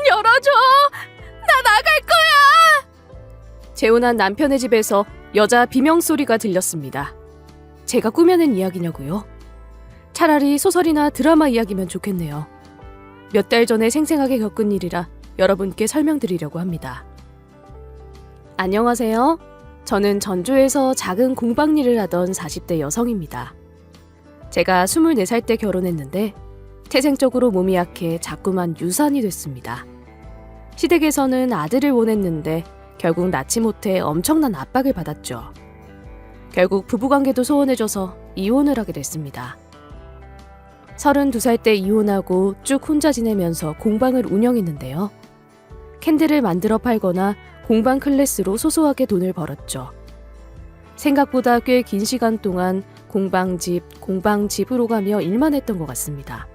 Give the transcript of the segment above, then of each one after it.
열어줘! 나 나갈 거야! 재혼한 남편의 집에서 여자 비명소리가 들렸습니다. 제가 꾸며낸 이야기냐고요? 차라리 소설이나 드라마 이야기면 좋겠네요. 몇 달 전에 생생하게 겪은 일이라 여러분께 설명드리려고 합니다. 안녕하세요. 저는 전주에서 작은 공방 일을 하던 40대 여성입니다. 제가 24살 때 결혼했는데 태생적으로 몸이 약해 자꾸만 유산이 됐습니다. 시댁에서는 아들을 원했는데 결국 낳지 못해 엄청난 압박을 받았죠. 결국 부부관계도 소원해져서 이혼을 하게 됐습니다. 32살 때 이혼하고 쭉 혼자 지내면서 공방을 운영했는데요. 캔들을 만들어 팔거나 공방 클래스로 소소하게 돈을 벌었죠. 생각보다 꽤 긴 시간 동안 공방집으로 가며 일만 했던 것 같습니다.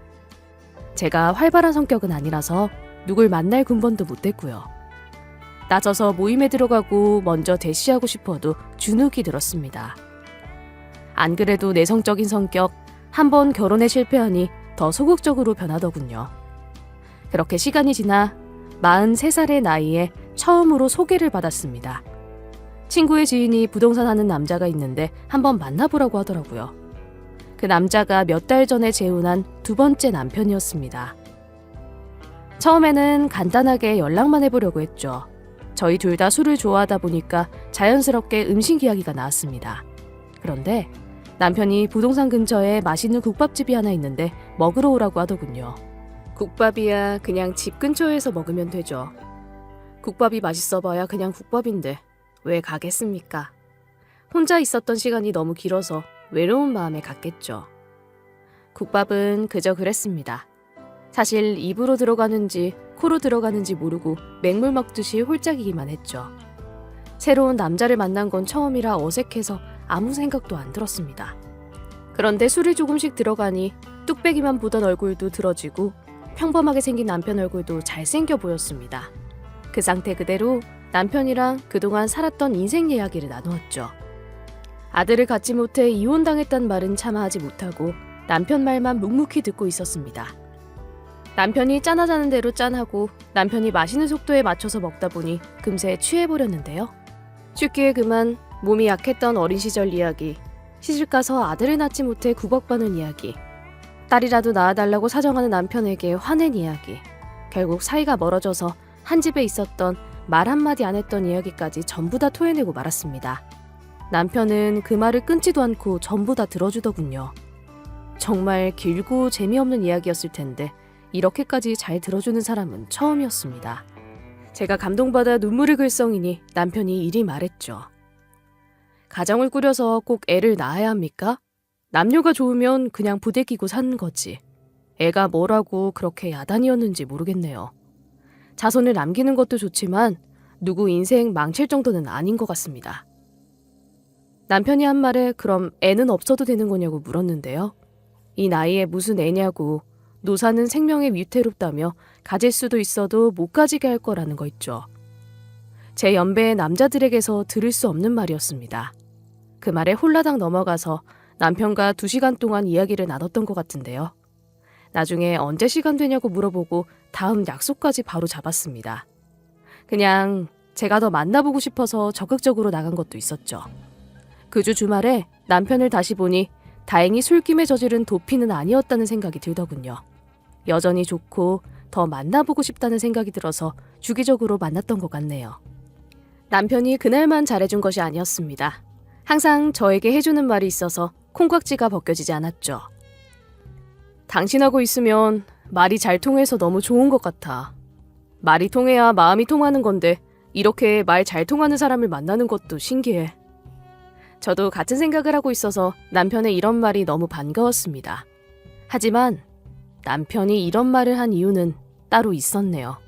제가 활발한 성격은 아니라서 누굴 만날 군번도 못 됐고요. 낮아서 모임에 들어가고 먼저 대시하고 싶어도 주눅이 들었습니다. 안 그래도 내성적인 성격, 한번 결혼에 실패하니 더 소극적으로 변하더군요. 그렇게 시간이 지나 43살의 나이에 처음으로 소개를 받았습니다. 친구의 지인이 부동산 하는 남자가 있는데 한번 만나보라고 하더라고요. 그 남자가 몇 달 전에 재혼한 두 번째 남편이었습니다. 처음에는 간단하게 연락만 해보려고 했죠. 저희 둘 다 술을 좋아하다 보니까 자연스럽게 음식 이야기가 나왔습니다. 그런데 남편이 부동산 근처에 맛있는 국밥집이 하나 있는데 먹으러 오라고 하더군요. 국밥이야 그냥 집 근처에서 먹으면 되죠. 국밥이 맛있어봐야 그냥 국밥인데 왜 가겠습니까? 혼자 있었던 시간이 너무 길어서 외로운 마음에 갔겠죠. 국밥은 그저 그랬습니다. 사실 입으로 들어가는지 코로 들어가는지 모르고 맹물 먹듯이 홀짝이기만 했죠. 새로운 남자를 만난 건 처음이라 어색해서 아무 생각도 안 들었습니다. 그런데 술이 조금씩 들어가니 뚝배기만 보던 얼굴도 들어지고 평범하게 생긴 남편 얼굴도 잘생겨 보였습니다. 그 상태 그대로 남편이랑 그동안 살았던 인생 이야기를 나누었죠. 아들을 갖지 못해 이혼당했단 말은 차마 하지 못하고 남편 말만 묵묵히 듣고 있었습니다. 남편이 짠하자는 대로 짠하고 남편이 마시는 속도에 맞춰서 먹다 보니 금세 취해버렸는데요. 취기에 그만 몸이 약했던 어린 시절 이야기, 시집가서 아들을 낳지 못해 구박받는 이야기, 딸이라도 낳아달라고 사정하는 남편에게 화낸 이야기, 결국 사이가 멀어져서 한 집에 있었던 말 한마디 안 했던 이야기까지 전부 다 토해내고 말았습니다. 남편은 그 말을 끊지도 않고 전부 다 들어주더군요. 정말 길고 재미없는 이야기였을 텐데 이렇게까지 잘 들어주는 사람은 처음이었습니다. 제가 감동받아 눈물을 글썽이니 남편이 이리 말했죠. 가정을 꾸려서 꼭 애를 낳아야 합니까? 남녀가 좋으면 그냥 부대끼고 사는 거지. 애가 뭐라고 그렇게 야단이었는지 모르겠네요. 자손을 남기는 것도 좋지만 누구 인생 망칠 정도는 아닌 것 같습니다. 남편이 한 말에 그럼 애는 없어도 되는 거냐고 물었는데요. 이 나이에 무슨 애냐고, 노사는 생명의 위태롭다며 가질 수도 있어도 못 가지게 할 거라는 거 있죠. 제 연배의 남자들에게서 들을 수 없는 말이었습니다. 그 말에 홀라당 넘어가서 남편과 2시간 동안 이야기를 나눴던 것 같은데요. 나중에 언제 시간 되냐고 물어보고 다음 약속까지 바로 잡았습니다. 그냥 제가 더 만나보고 싶어서 적극적으로 나간 것도 있었죠. 그 주 주말에 남편을 다시 보니 다행히 술김에 저지른 도피는 아니었다는 생각이 들더군요. 여전히 좋고 더 만나보고 싶다는 생각이 들어서 주기적으로 만났던 것 같네요. 남편이 그날만 잘해준 것이 아니었습니다. 항상 저에게 해주는 말이 있어서 콩깍지가 벗겨지지 않았죠. 당신하고 있으면 말이 잘 통해서 너무 좋은 것 같아. 말이 통해야 마음이 통하는 건데 이렇게 말 잘 통하는 사람을 만나는 것도 신기해. 저도 같은 생각을 하고 있어서 남편의 이런 말이 너무 반가웠습니다. 하지만 남편이 이런 말을 한 이유는 따로 있었네요.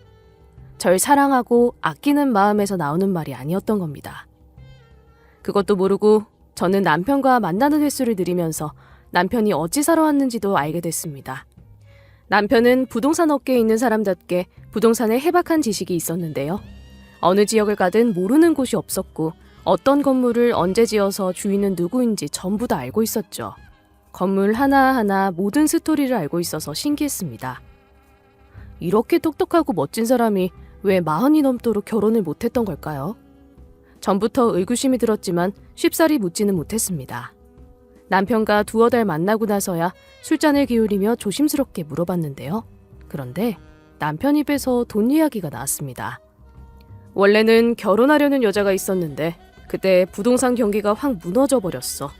절 사랑하고 아끼는 마음에서 나오는 말이 아니었던 겁니다. 그것도 모르고 저는 남편과 만나는 횟수를 늘리면서 남편이 어찌 살아왔는지도 알게 됐습니다. 남편은 부동산 업계에 있는 사람답게 부동산에 해박한 지식이 있었는데요. 어느 지역을 가든 모르는 곳이 없었고 어떤 건물을 언제 지어서 주인은 누구인지 전부 다 알고 있었죠. 건물 하나하나 모든 스토리를 알고 있어서 신기했습니다. 이렇게 똑똑하고 멋진 사람이 왜 40이 넘도록 결혼을 못했던 걸까요? 전부터 의구심이 들었지만 쉽사리 묻지는 못했습니다. 남편과 두어 달 만나고 나서야 술잔을 기울이며 조심스럽게 물어봤는데요. 그런데 남편 입에서 돈 이야기가 나왔습니다. 원래는 결혼하려는 여자가 있었는데 그때 부동산 경기가 확 무너져 버렸어.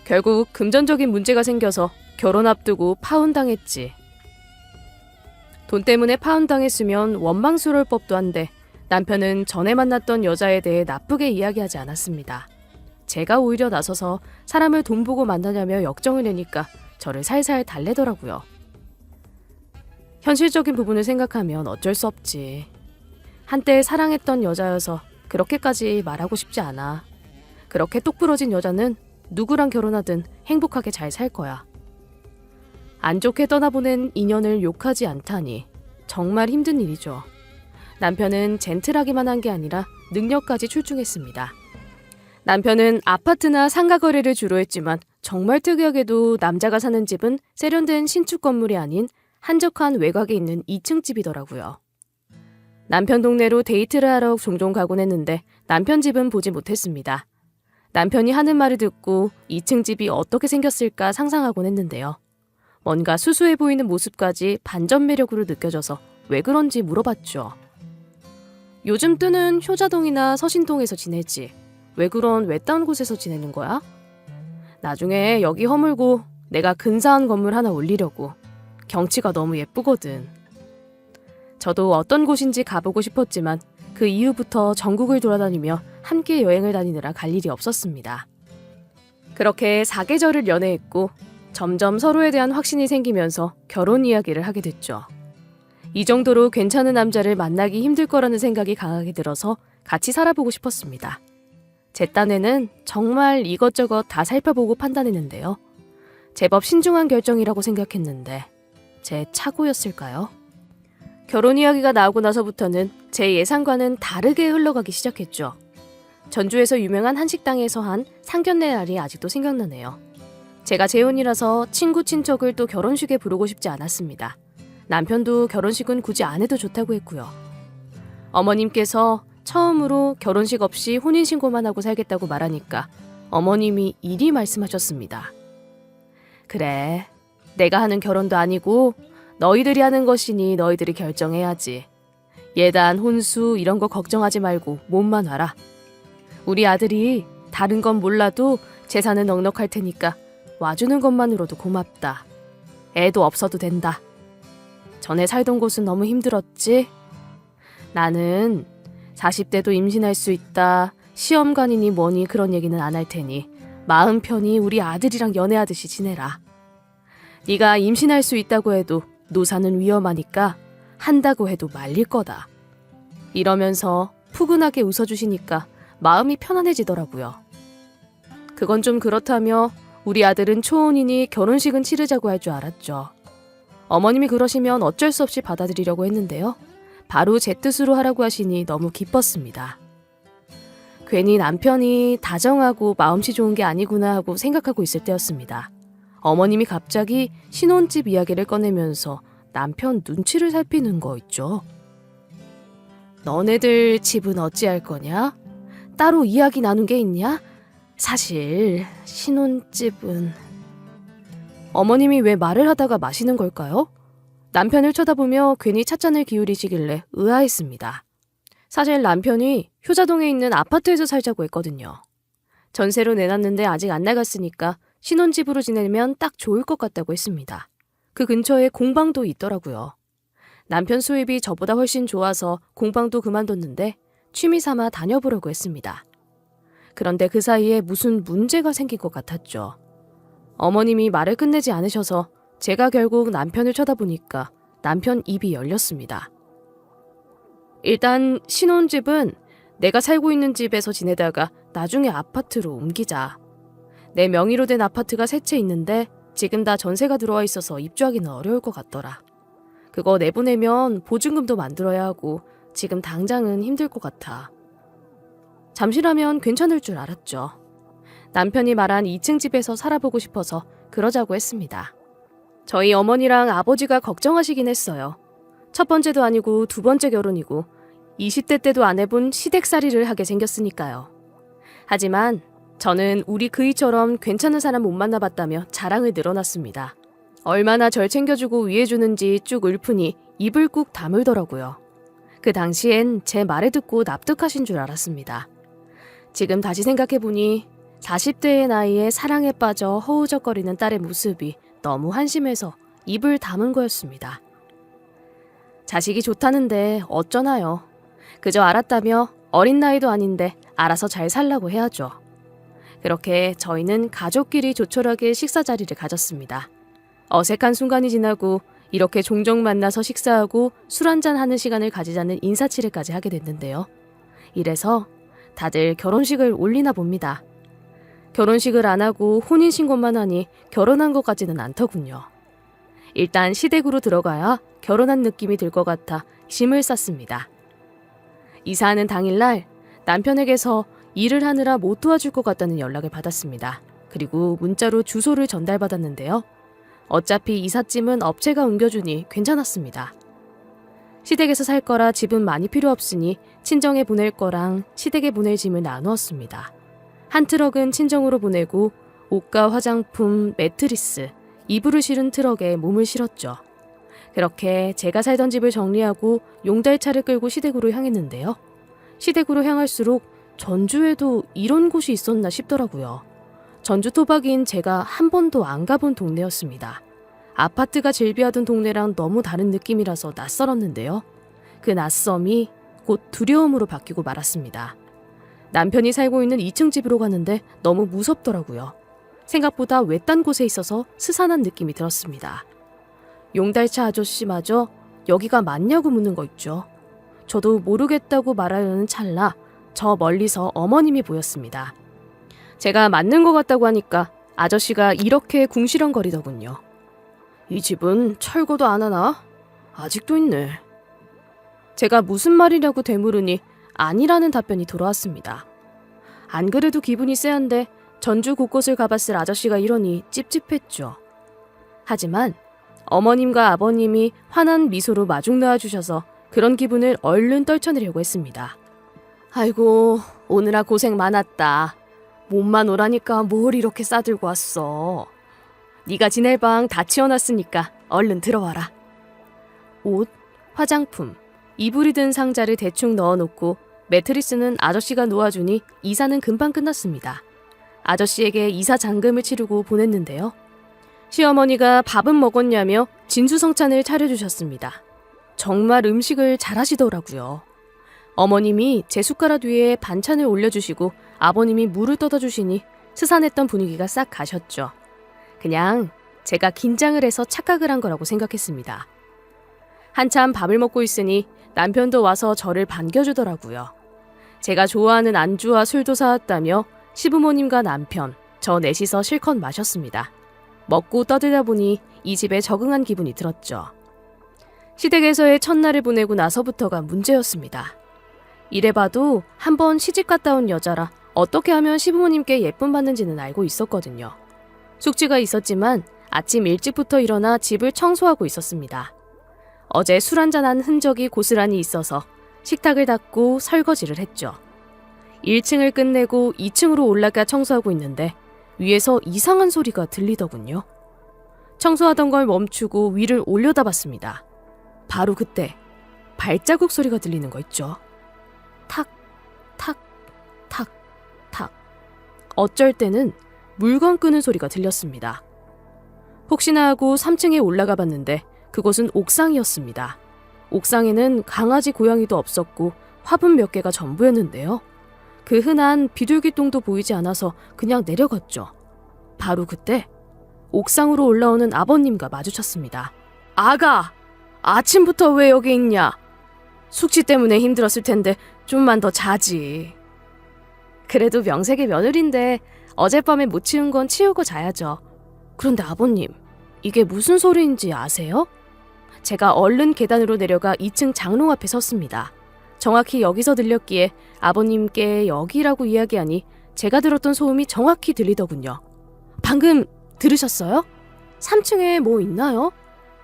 결국 금전적인 문제가 생겨서 결혼 앞두고 파혼당했지. 돈 때문에 파혼당했으면 원망스러울 법도 한데 남편은 전에 만났던 여자에 대해 나쁘게 이야기하지 않았습니다. 제가 오히려 나서서 사람을 돈 보고 만나냐며 역정을 내니까 저를 살살 달래더라고요. 현실적인 부분을 생각하면 어쩔 수 없지. 한때 사랑했던 여자여서 그렇게까지 말하고 싶지 않아. 그렇게 똑부러진 여자는 누구랑 결혼하든 행복하게 잘 살 거야. 안 좋게 떠나보낸 인연을 욕하지 않다니 정말 힘든 일이죠. 남편은 젠틀하기만 한 게 아니라 능력까지 출중했습니다. 남편은 아파트나 상가 거래를 주로 했지만 정말 특이하게도 남자가 사는 집은 세련된 신축 건물이 아닌 한적한 외곽에 있는 2층 집이더라고요. 남편 동네로 데이트를 하러 종종 가곤 했는데 남편 집은 보지 못했습니다. 남편이 하는 말을 듣고 2층 집이 어떻게 생겼을까 상상하곤 했는데요. 뭔가 수수해 보이는 모습까지 반전 매력으로 느껴져서 왜 그런지 물어봤죠. 요즘 뜨는 효자동이나 서신동에서 지내지. 왜 그런 외딴 곳에서 지내는 거야? 나중에 여기 허물고 내가 근사한 건물 하나 올리려고. 경치가 너무 예쁘거든. 저도 어떤 곳인지 가보고 싶었지만 그 이후부터 전국을 돌아다니며 함께 여행을 다니느라 갈 일이 없었습니다. 그렇게 사계절을 연애했고 점점 서로에 대한 확신이 생기면서 결혼 이야기를 하게 됐죠. 이 정도로 괜찮은 남자를 만나기 힘들 거라는 생각이 강하게 들어서 같이 살아보고 싶었습니다. 제 딴에는 정말 이것저것 다 살펴보고 판단했는데요. 제법 신중한 결정이라고 생각했는데 제 착오였을까요? 결혼 이야기가 나오고 나서부터는 제 예상과는 다르게 흘러가기 시작했죠. 전주에서 유명한 한식당에서 한 상견례 날이 아직도 생각나네요. 제가 재혼이라서 친구 친척을 또 결혼식에 부르고 싶지 않았습니다. 남편도 결혼식은 굳이 안 해도 좋다고 했고요. 어머님께서 처음으로 결혼식 없이 혼인신고만 하고 살겠다고 말하니까 어머님이 이리 말씀하셨습니다. 그래, 내가 하는 결혼도 아니고 너희들이 하는 것이니 너희들이 결정해야지. 예단, 혼수 이런 거 걱정하지 말고 몸만 와라. 우리 아들이 다른 건 몰라도 재산은 넉넉할 테니까 와주는 것만으로도 고맙다. 애도 없어도 된다. 전에 살던 곳은 너무 힘들었지? 나는 40대도 임신할 수 있다. 시험관이니 뭐니 그런 얘기는 안 할 테니 마음 편히 우리 아들이랑 연애하듯이 지내라. 네가 임신할 수 있다고 해도 노사는 위험하니까 한다고 해도 말릴 거다. 이러면서 푸근하게 웃어주시니까 마음이 편안해지더라고요. 그건 좀 그렇다며 우리 아들은 초혼이니 결혼식은 치르자고 할 줄 알았죠. 어머님이 그러시면 어쩔 수 없이 받아들이려고 했는데요. 바로 제 뜻으로 하라고 하시니 너무 기뻤습니다. 괜히 남편이 다정하고 마음씨 좋은 게 아니구나 하고 생각하고 있을 때였습니다. 어머님이 갑자기 신혼집 이야기를 꺼내면서 남편 눈치를 살피는 거 있죠. 너네들 집은 어찌할 거냐? 따로 이야기 나눈 게 있냐? 사실 신혼집은... 어머님이 왜 말을 하다가 마시는 걸까요? 남편을 쳐다보며 괜히 찻잔을 기울이시길래 의아했습니다. 사실 남편이 효자동에 있는 아파트에서 살자고 했거든요. 전세로 내놨는데 아직 안 나갔으니까 신혼집으로 지내면 딱 좋을 것 같다고 했습니다. 그 근처에 공방도 있더라고요. 남편 수입이 저보다 훨씬 좋아서 공방도 그만뒀는데 취미 삼아 다녀보려고 했습니다. 그런데 그 사이에 무슨 문제가 생긴 것 같았죠. 어머님이 말을 끝내지 않으셔서 제가 결국 남편을 쳐다보니까 남편 입이 열렸습니다. 일단 신혼집은 내가 살고 있는 집에서 지내다가 나중에 아파트로 옮기자. 내 명의로 된 아파트가 세 채 있는데 지금 다 전세가 들어와 있어서 입주하기는 어려울 것 같더라. 그거 내보내면 보증금도 만들어야 하고 지금 당장은 힘들 것 같아. 잠시라면 괜찮을 줄 알았죠. 남편이 말한 2층 집에서 살아보고 싶어서 그러자고 했습니다. 저희 어머니랑 아버지가 걱정하시긴 했어요. 첫 번째도 아니고 두 번째 결혼이고 20대 때도 안 해본 시댁살이를 하게 생겼으니까요. 하지만 저는 우리 그이처럼 괜찮은 사람 못 만나봤다며 자랑을 늘어놨습니다. 얼마나 절 챙겨주고 위해주는지 쭉 읊으니 입을 꾹 다물더라고요. 그 당시엔 제 말을 듣고 납득하신 줄 알았습니다. 지금 다시 생각해보니 40대의 나이에 사랑에 빠져 허우적거리는 딸의 모습이 너무 한심해서 입을 다문 거였습니다. 자식이 좋다는데 어쩌나요. 그저 알았다며 어린 나이도 아닌데 알아서 잘 살라고 해야죠. 그렇게 저희는 가족끼리 조촐하게 식사 자리를 가졌습니다. 어색한 순간이 지나고 이렇게 종종 만나서 식사하고 술 한잔 하는 시간을 가지자는 인사치레까지 하게 됐는데요. 이래서 다들 결혼식을 올리나 봅니다. 결혼식을 안 하고 혼인신고만 하니 결혼한 것 같지는 않더군요. 일단 시댁으로 들어가야 결혼한 느낌이 들 것 같아 짐을 쌌습니다. 이사하는 당일날 남편에게서 일을 하느라 못 도와줄 것 같다는 연락을 받았습니다. 그리고 문자로 주소를 전달받았는데요. 어차피 이삿짐은 업체가 옮겨주니 괜찮았습니다. 시댁에서 살 거라 집은 많이 필요 없으니 친정에 보낼 거랑 시댁에 보낼 짐을 나누었습니다. 한 트럭은 친정으로 보내고 옷과 화장품, 매트리스, 이불을 실은 트럭에 몸을 실었죠. 그렇게 제가 살던 집을 정리하고 용달차를 끌고 시댁으로 향했는데요. 시댁으로 향할수록 전주에도 이런 곳이 있었나 싶더라고요. 전주 토박이인 제가 한 번도 안 가본 동네였습니다. 아파트가 질비하던 동네랑 너무 다른 느낌이라서 낯설었는데요. 그 낯섦이 곧 두려움으로 바뀌고 말았습니다. 남편이 살고 있는 2층 집으로 가는데 너무 무섭더라고요. 생각보다 외딴 곳에 있어서 스산한 느낌이 들었습니다. 용달차 아저씨마저 여기가 맞냐고 묻는 거 있죠. 저도 모르겠다고 말하려는 찰나 저 멀리서 어머님이 보였습니다. 제가 맞는 것 같다고 하니까 아저씨가 이렇게 궁시렁거리더군요. 이 집은 철거도 안 하나? 아직도 있네. 제가 무슨 말이냐고 되물으니 아니라는 답변이 돌아왔습니다. 안 그래도 기분이 쎄한데 전주 곳곳을 가봤을 아저씨가 이러니 찝찝했죠. 하지만 어머님과 아버님이 환한 미소로 마중 나와주셔서 그런 기분을 얼른 떨쳐내려고 했습니다. 아이고, 오느라 고생 많았다. 몸만 오라니까 뭘 이렇게 싸들고 왔어. 네가 지낼 방 다 치워놨으니까 얼른 들어와라. 옷, 화장품, 이불이 든 상자를 대충 넣어놓고 매트리스는 아저씨가 놓아주니 이사는 금방 끝났습니다. 아저씨에게 이사 잔금을 치르고 보냈는데요. 시어머니가 밥은 먹었냐며 진수성찬을 차려주셨습니다. 정말 음식을 잘하시더라고요. 어머님이 제 숟가락 위에 반찬을 올려주시고 아버님이 물을 떠다주시니 스산했던 분위기가 싹 가셨죠. 그냥 제가 긴장을 해서 착각을 한 거라고 생각했습니다. 한참 밥을 먹고 있으니 남편도 와서 저를 반겨주더라고요. 제가 좋아하는 안주와 술도 사왔다며 시부모님과 남편, 저 넷이서 실컷 마셨습니다. 먹고 떠들다 보니 이 집에 적응한 기분이 들었죠. 시댁에서의 첫날을 보내고 나서부터가 문제였습니다. 이래봐도 한번 시집 갔다 온 여자라 어떻게 하면 시부모님께 예쁨 받는지는 알고 있었거든요. 숙취가 있었지만 아침 일찍부터 일어나 집을 청소하고 있었습니다. 어제 술 한잔한 흔적이 고스란히 있어서 식탁을 닦고 설거지를 했죠. 1층을 끝내고 2층으로 올라가 청소하고 있는데 위에서 이상한 소리가 들리더군요. 청소하던 걸 멈추고 위를 올려다봤습니다. 바로 그때 발자국 소리가 들리는 거 있죠. 탁, 탁, 탁, 탁. 어쩔 때는 물건 끄는 소리가 들렸습니다. 혹시나 하고 3층에 올라가 봤는데 그곳은 옥상이었습니다. 옥상에는 강아지 고양이도 없었고 화분 몇 개가 전부였는데요. 그 흔한 비둘기똥도 보이지 않아서 그냥 내려갔죠. 바로 그때 옥상으로 올라오는 아버님과 마주쳤습니다. 아가! 아침부터 왜 여기 있냐? 숙취 때문에 힘들었을 텐데 좀만 더 자지. 그래도 명색의 며느리인데 어젯밤에 못 치운 건 치우고 자야죠. 그런데 아버님, 이게 무슨 소리인지 아세요? 제가 얼른 계단으로 내려가 2층 장롱 앞에 섰습니다. 정확히 여기서 들렸기에 아버님께 여기라고 이야기하니 제가 들었던 소음이 정확히 들리더군요. 방금 들으셨어요? 3층에 뭐 있나요?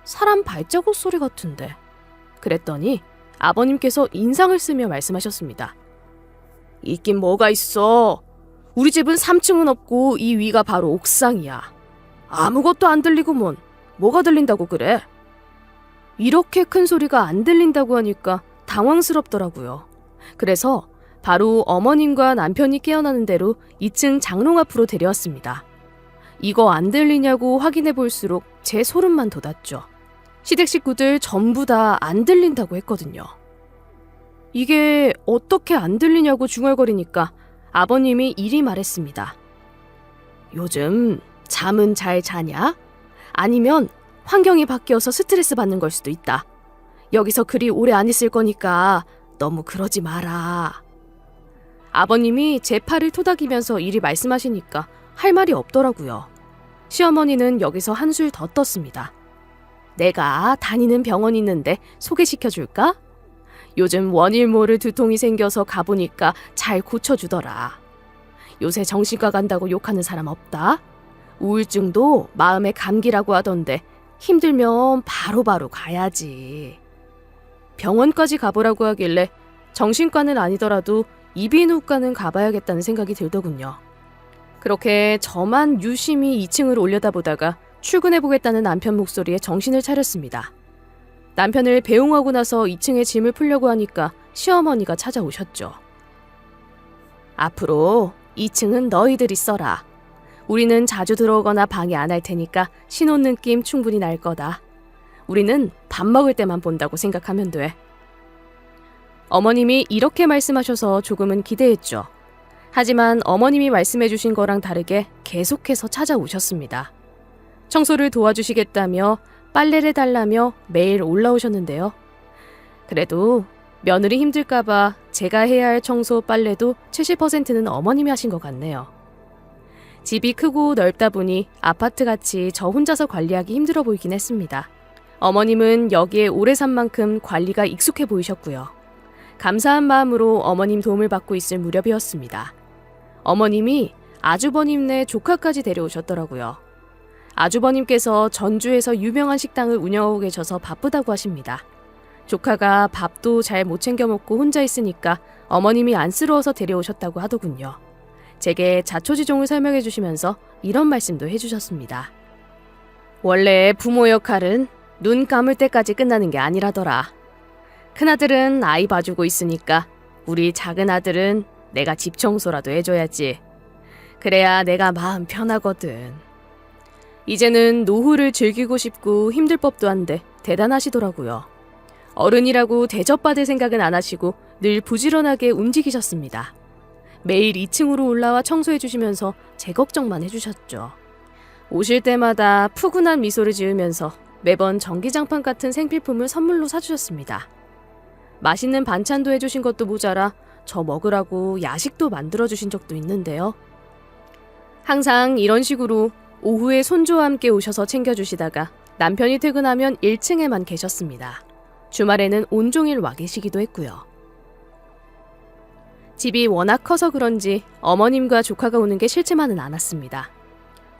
사람 발자국 소리 같은데. 그랬더니 아버님께서 인상을 쓰며 말씀하셨습니다. 있긴 뭐가 있어. 우리 집은 3층은 없고 이 위가 바로 옥상이야. 아무것도 안 들리구먼. 뭐가 들린다고 그래? 이렇게 큰 소리가 안 들린다고 하니까 당황스럽더라고요. 그래서 바로 어머님과 남편이 깨어나는 대로 2층 장롱 앞으로 데려왔습니다. 이거 안 들리냐고 확인해 볼수록 제 소름만 돋았죠. 시댁 식구들 전부 다 안 들린다고 했거든요. 이게 어떻게 안 들리냐고 중얼거리니까 아버님이 이리 말했습니다. 요즘 잠은 잘 자냐? 아니면 환경이 바뀌어서 스트레스 받는 걸 수도 있다. 여기서 그리 오래 안 있을 거니까 너무 그러지 마라. 아버님이 제 팔을 토닥이면서 이리 말씀하시니까 할 말이 없더라고요. 시어머니는 여기서 한술 더 떴습니다. 내가 다니는 병원 있는데 소개시켜줄까? 요즘 원일 모를 두통이 생겨서 가보니까 잘 고쳐주더라. 요새 정신과 간다고 욕하는 사람 없다. 우울증도 마음의 감기라고 하던데 힘들면 바로바로 가야지. 병원까지 가보라고 하길래 정신과는 아니더라도 이비인후과는 가봐야겠다는 생각이 들더군요. 그렇게 저만 유심히 2층을 올려다보다가 출근해보겠다는 남편 목소리에 정신을 차렸습니다. 남편을 배웅하고 나서 2층에 짐을 풀려고 하니까 시어머니가 찾아오셨죠. 앞으로 2층은 너희들이 써라. 우리는 자주 들어오거나 방해 안 할 테니까 신혼 느낌 충분히 날 거다. 우리는 밥 먹을 때만 본다고 생각하면 돼. 어머님이 이렇게 말씀하셔서 조금은 기대했죠. 하지만 어머님이 말씀해주신 거랑 다르게 계속해서 찾아오셨습니다. 청소를 도와주시겠다며 빨래를 달라며 매일 올라오셨는데요. 그래도 며느리 힘들까봐 제가 해야 할 청소 빨래도 70%는 어머님이 하신 것 같네요. 집이 크고 넓다 보니 아파트같이 저 혼자서 관리하기 힘들어 보이긴 했습니다. 어머님은 여기에 오래 산 만큼 관리가 익숙해 보이셨고요. 감사한 마음으로 어머님 도움을 받고 있을 무렵이었습니다. 어머님이 아주버님네 조카까지 데려오셨더라고요. 아주버님께서 전주에서 유명한 식당을 운영하고 계셔서 바쁘다고 하십니다. 조카가 밥도 잘 못 챙겨 먹고 혼자 있으니까 어머님이 안쓰러워서 데려오셨다고 하더군요. 제게 자초지종을 설명해 주시면서 이런 말씀도 해주셨습니다. 원래 부모 역할은 눈 감을 때까지 끝나는 게 아니라더라. 큰아들은 아이 봐주고 있으니까 우리 작은 아들은 내가 집 청소라도 해줘야지. 그래야 내가 마음 편하거든. 이제는 노후를 즐기고 싶고 힘들 법도 한데 대단하시더라고요. 어른이라고 대접받을 생각은 안 하시고 늘 부지런하게 움직이셨습니다. 매일 2층으로 올라와 청소해 주시면서 제 걱정만 해주셨죠. 오실 때마다 푸근한 미소를 지으면서 매번 전기장판 같은 생필품을 선물로 사주셨습니다. 맛있는 반찬도 해주신 것도 모자라 저 먹으라고 야식도 만들어주신 적도 있는데요. 항상 이런 식으로 오후에 손주와 함께 오셔서 챙겨주시다가 남편이 퇴근하면 1층에만 계셨습니다. 주말에는 온종일 와 계시기도 했고요. 집이 워낙 커서 그런지 어머님과 조카가 오는 게 싫지만은 않았습니다.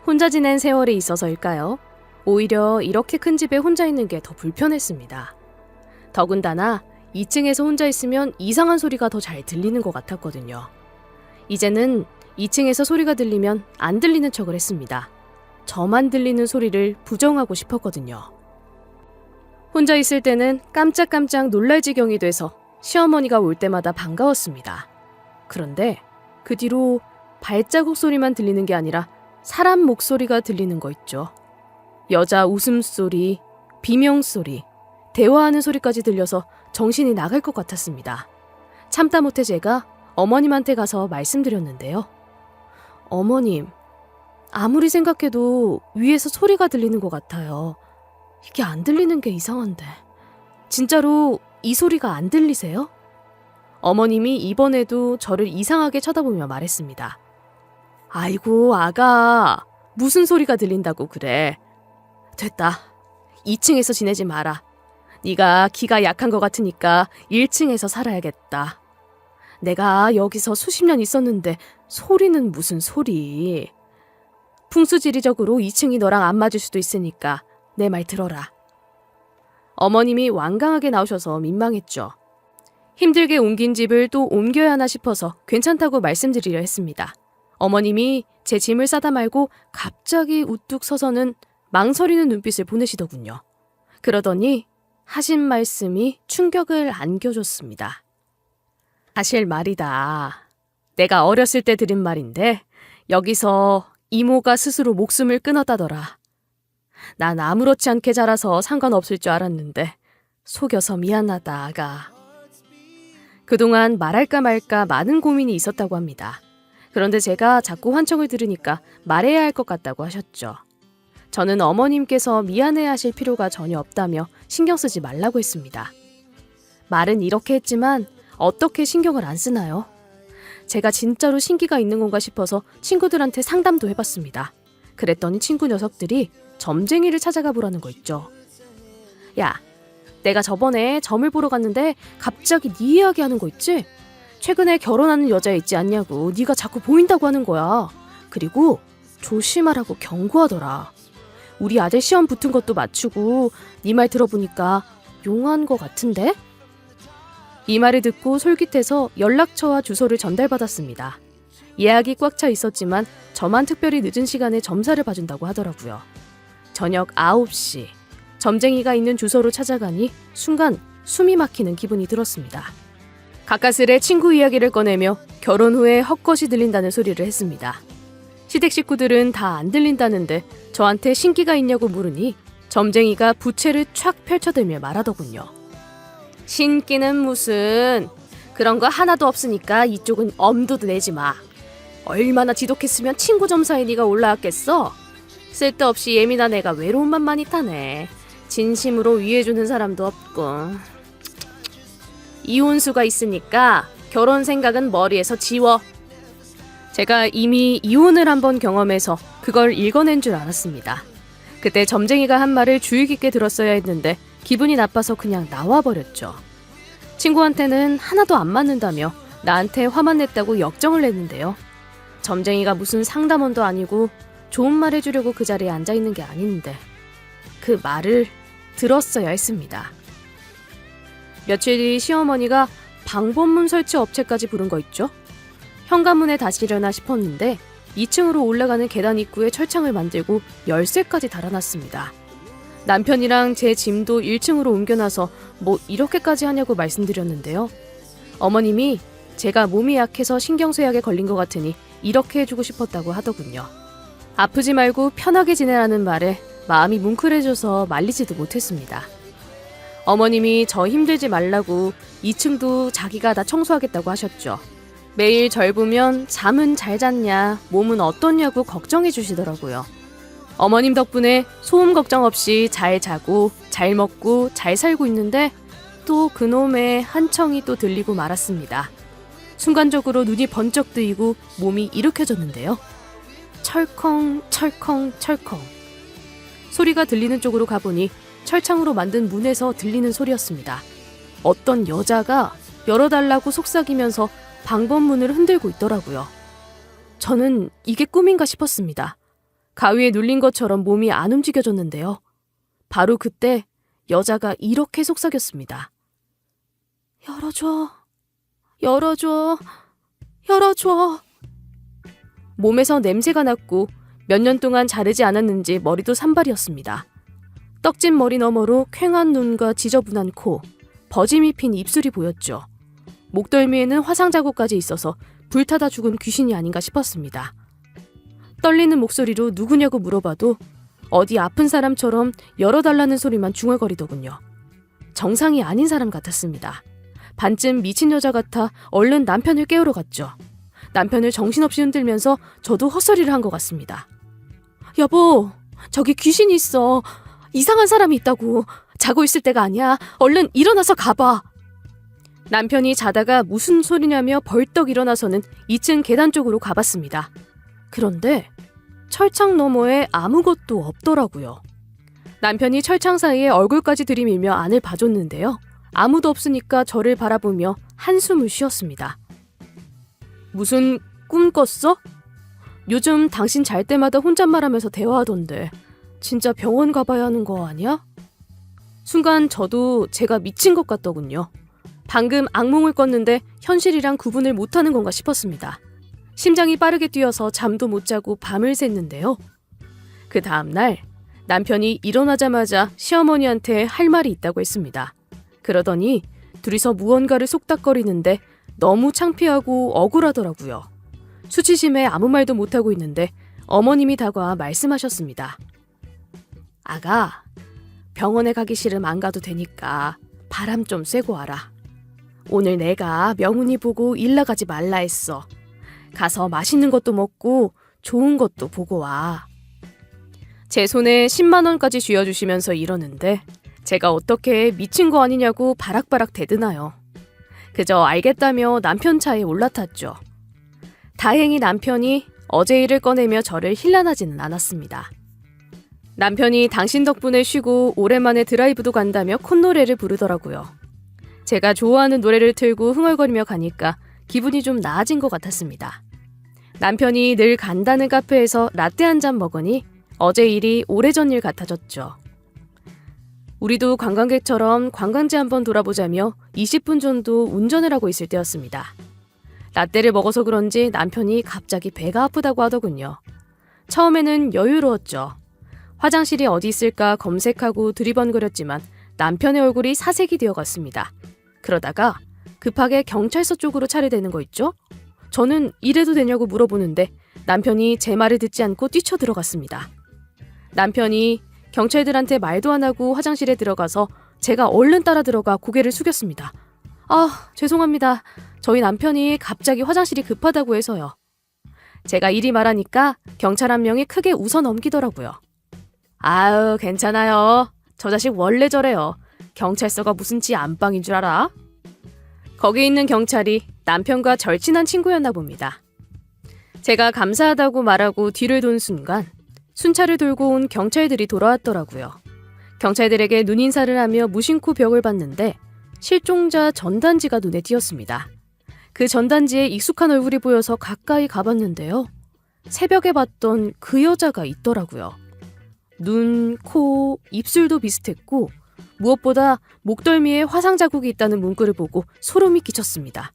혼자 지낸 세월에 있어서일까요? 오히려 이렇게 큰 집에 혼자 있는 게 더 불편했습니다. 더군다나 2층에서 혼자 있으면 이상한 소리가 더 잘 들리는 것 같았거든요. 이제는 2층에서 소리가 들리면 안 들리는 척을 했습니다. 저만 들리는 소리를 부정하고 싶었거든요. 혼자 있을 때는 깜짝깜짝 놀랄 지경이 돼서 시어머니가 올 때마다 반가웠습니다. 그런데 그 뒤로 발자국 소리만 들리는 게 아니라 사람 목소리가 들리는 거 있죠. 여자 웃음소리, 비명소리, 대화하는 소리까지 들려서 정신이 나갈 것 같았습니다. 참다 못해 제가 어머님한테 가서 말씀드렸는데요. 어머님, 아무리 생각해도 위에서 소리가 들리는 것 같아요. 이게 안 들리는 게 이상한데. 진짜로 이 소리가 안 들리세요? 어머님이 이번에도 저를 이상하게 쳐다보며 말했습니다. 아이고 아가, 무슨 소리가 들린다고 그래. 됐다. 2층에서 지내지 마라. 네가 기가 약한 것 같으니까 1층에서 살아야겠다. 내가 여기서 수십 년 있었는데 소리는 무슨 소리. 풍수지리적으로 2층이 너랑 안 맞을 수도 있으니까 내 말 들어라. 어머님이 완강하게 나오셔서 민망했죠. 힘들게 옮긴 집을 또 옮겨야 하나 싶어서 괜찮다고 말씀드리려 했습니다. 어머님이 제 짐을 싸다 말고 갑자기 우뚝 서서는 망설이는 눈빛을 보내시더군요. 그러더니 하신 말씀이 충격을 안겨줬습니다. 사실 말이다. 내가 어렸을 때 들은 말인데 여기서 이모가 스스로 목숨을 끊었다더라. 난 아무렇지 않게 자라서 상관없을 줄 알았는데 속여서 미안하다, 아가. 그동안 말할까 말까 많은 고민이 있었다고 합니다. 그런데 제가 자꾸 환청을 들으니까 말해야 할 것 같다고 하셨죠. 저는 어머님께서 미안해 하실 필요가 전혀 없다며 신경 쓰지 말라고 했습니다. 말은 이렇게 했지만 어떻게 신경을 안 쓰나요? 제가 진짜로 신기가 있는 건가 싶어서 친구들한테 상담도 해봤습니다. 그랬더니 친구 녀석들이 점쟁이를 찾아가 보라는 거 있죠. 야, 내가 저번에 점을 보러 갔는데 갑자기 네 이야기 하는 거 있지? 최근에 결혼하는 여자 있지 않냐고 네가 자꾸 보인다고 하는 거야. 그리고 조심하라고 경고하더라. 우리 아들 시험 붙은 것도 맞추고 네 말 들어보니까 용한 거 같은데? 이 말을 듣고 솔깃해서 연락처와 주소를 전달받았습니다. 예약이 꽉 차 있었지만 저만 특별히 늦은 시간에 점사를 봐준다고 하더라고요. 저녁 9시 점쟁이가 있는 주소로 찾아가니 순간 숨이 막히는 기분이 들었습니다. 가까스레 친구 이야기를 꺼내며 결혼 후에 헛것이 들린다는 소리를 했습니다. 시댁 식구들은 다 안 들린다는데 저한테 신기가 있냐고 물으니 점쟁이가 부채를 촥 펼쳐들며 말하더군요. 신기는 무슨, 그런 거 하나도 없으니까 이쪽은 엄두도 내지 마. 얼마나 지독했으면 친구 점사에 네가 올라왔겠어? 쓸데없이 예민한 애가 외로움만 많이 타네. 진심으로 위해주는 사람도 없고. 이혼수가 있으니까 결혼 생각은 머리에서 지워. 제가 이미 이혼을 한번 경험해서 그걸 읽어낸 줄 알았습니다. 그때 점쟁이가 한 말을 주의 깊게 들었어야 했는데 기분이 나빠서 그냥 나와버렸죠. 친구한테는 하나도 안 맞는다며 나한테 화만 냈다고 역정을 냈는데요. 점쟁이가 무슨 상담원도 아니고 좋은 말 해주려고 그 자리에 앉아있는 게 아닌데 그 말을 들었어야 했습니다. 며칠 뒤 시어머니가 방범문 설치 업체까지 부른 거 있죠? 현관문에 다시려나 싶었는데 2층으로 올라가는 계단 입구에 철창을 만들고 열쇠까지 달아놨습니다. 남편이랑 제 짐도 1층으로 옮겨놔서 뭐 이렇게까지 하냐고 말씀드렸는데요. 어머님이 제가 몸이 약해서 신경쇠약에 걸린 것 같으니 이렇게 해주고 싶었다고 하더군요. 아프지 말고 편하게 지내라는 말에 마음이 뭉클해져서 말리지도 못했습니다. 어머님이 저 힘들지 말라고 2층도 자기가 다 청소하겠다고 하셨죠. 매일 절 보면 잠은 잘 잤냐, 몸은 어떻냐고 걱정해 주시더라고요. 어머님 덕분에 소음 걱정 없이 잘 자고 잘 먹고 잘 살고 있는데 또 그놈의 한청이 또 들리고 말았습니다. 순간적으로 눈이 번쩍 뜨이고 몸이 일으켜졌는데요. 철컹 철컹 철컹. 소리가 들리는 쪽으로 가보니 철창으로 만든 문에서 들리는 소리였습니다. 어떤 여자가 열어달라고 속삭이면서 방범문을 흔들고 있더라고요. 저는 이게 꿈인가 싶었습니다. 가위에 눌린 것처럼 몸이 안 움직여졌는데요. 바로 그때 여자가 이렇게 속삭였습니다. 열어줘, 열어줘, 열어줘. 몸에서 냄새가 났고 몇 년 동안 자르지 않았는지 머리도 산발이었습니다. 떡진 머리 너머로 퀭한 눈과 지저분한 코, 버짐이 핀 입술이 보였죠. 목덜미에는 화상 자국까지 있어서 불타다 죽은 귀신이 아닌가 싶었습니다. 떨리는 목소리로 누구냐고 물어봐도 어디 아픈 사람처럼 열어달라는 소리만 중얼거리더군요. 정상이 아닌 사람 같았습니다. 반쯤 미친 여자 같아 얼른 남편을 깨우러 갔죠. 남편을 정신없이 흔들면서 저도 헛소리를 한 것 같습니다. 여보, 저기 귀신이 있어. 이상한 사람이 있다고. 자고 있을 때가 아니야. 얼른 일어나서 가봐. 남편이 자다가 무슨 소리냐며 벌떡 일어나서는 2층 계단 쪽으로 가봤습니다. 그런데 철창 너머에 아무것도 없더라고요. 남편이 철창 사이에 얼굴까지 들이밀며 안을 봐줬는데요. 아무도 없으니까 저를 바라보며 한숨을 쉬었습니다. 무슨 꿈 꿨어? 요즘 당신 잘 때마다 혼잣말하면서 대화하던데 진짜 병원 가봐야 하는 거 아니야? 순간 저도 제가 미친 것 같더군요. 방금 악몽을 꿨는데 현실이랑 구분을 못하는 건가 싶었습니다. 심장이 빠르게 뛰어서 잠도 못 자고 밤을 샜는데요. 그 다음날 남편이 일어나자마자 시어머니한테 할 말이 있다고 했습니다. 그러더니 둘이서 무언가를 속닥거리는데 너무 창피하고 억울하더라고요. 수치심에 아무 말도 못하고 있는데 어머님이 다가와 말씀하셨습니다. 아가, 병원에 가기 싫으면 안 가도 되니까 바람 좀 쐬고 와라. 오늘 내가 명훈이 보고 일 나가지 말라 했어. 가서 맛있는 것도 먹고 좋은 것도 보고 와. 제 손에 10만 원까지 쥐어주시면서 이러는데 제가 어떻게 미친 거 아니냐고 바락바락 대드나요. 그저 알겠다며 남편 차에 올라탔죠. 다행히 남편이 어제 일을 꺼내며 저를 힐난하지는 않았습니다. 남편이 당신 덕분에 쉬고 오랜만에 드라이브도 간다며 콧노래를 부르더라고요. 제가 좋아하는 노래를 틀고 흥얼거리며 가니까 기분이 좀 나아진 것 같았습니다. 남편이 늘 간다는 카페에서 라떼 한 잔 먹으니 어제 일이 오래전 일 같아졌죠. 우리도 관광객처럼 관광지 한번 돌아보자며 20분 정도 운전을 하고 있을 때였습니다. 라떼를 먹어서 그런지 남편이 갑자기 배가 아프다고 하더군요. 처음에는 여유로웠죠. 화장실이 어디 있을까 검색하고 두리번거렸지만 남편의 얼굴이 사색이 되어갔습니다. 그러다가 급하게 경찰서 쪽으로 차를 대는 거 있죠? 저는 이래도 되냐고 물어보는데 남편이 제 말을 듣지 않고 뛰쳐들어갔습니다. 남편이 경찰들한테 말도 안 하고 화장실에 들어가서 제가 얼른 따라 들어가 고개를 숙였습니다. 아, 죄송합니다. 저희 남편이 갑자기 화장실이 급하다고 해서요. 제가 이리 말하니까 경찰 한 명이 크게 웃어 넘기더라고요. 아유, 괜찮아요. 저 자식 원래 저래요. 경찰서가 무슨 지 안방인 줄 알아? 거기 있는 경찰이 남편과 절친한 친구였나 봅니다. 제가 감사하다고 말하고 뒤를 돈 순간 순찰을 돌고 온 경찰들이 돌아왔더라고요. 경찰들에게 눈인사를 하며 무심코 벽을 봤는데 실종자 전단지가 눈에 띄었습니다. 그 전단지에 익숙한 얼굴이 보여서 가까이 가봤는데요. 새벽에 봤던 그 여자가 있더라고요. 눈, 코, 입술도 비슷했고 무엇보다 목덜미에 화상 자국이 있다는 문구를 보고 소름이 끼쳤습니다.